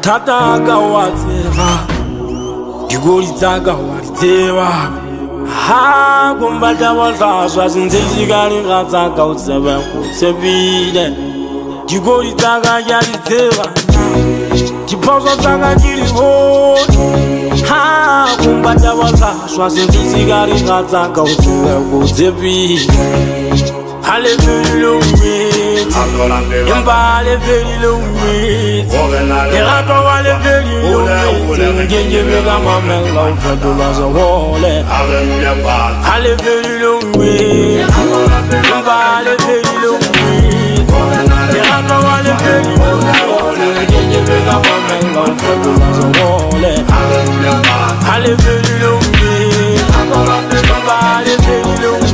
Mathata ka wa tseba Digoli tsa ka wa di tseba Ha kumbata wa hlaswa Sentse ka di ratsa ka o tseba Ko tsebile Digoli tsa ka ya di tseba Diphoso tsa ka ke di bone Ha kumbata wa hlaswa Sentse ka di ratsa ka o tseba Ko tsebile Alle veli lo mit Imba alle veli lo mit Irato alle veli lo mit Genje vega mamel la ufeto la za wole Alle veli lo mit Imba alle veli lo mit Irato alle veli lo mit Genje vega mamel la ufeto la za wole Alle veli lo mit Imba alle veli lo mit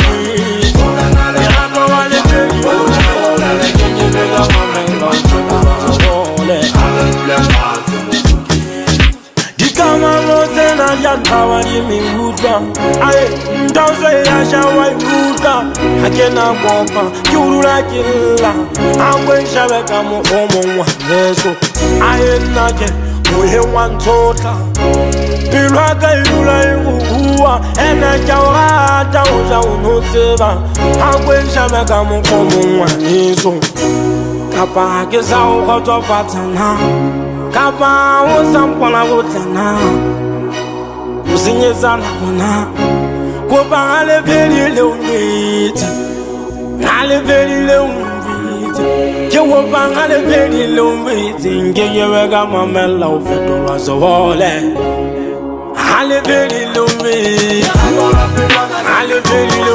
Yantawa yimi wuta Aye, ndawzo ya shawa wuta Hakena kwampa, kyurula killa Amwe shabeka muhomo waneso Aye nake, muhe wantota Pilwaka yula yuwa Ena jawata uja unuteba Amwe shabeka muhomo waneso Kapa hakeza ukoto patana Kapa usampona utana Usinyezana kuna Kupa ale veli le umiti Ale veli le umiti Jewopa ale veli le umiti Ngeye wega mamela ufeto wazo wole Ale veli le umiti Ale veli le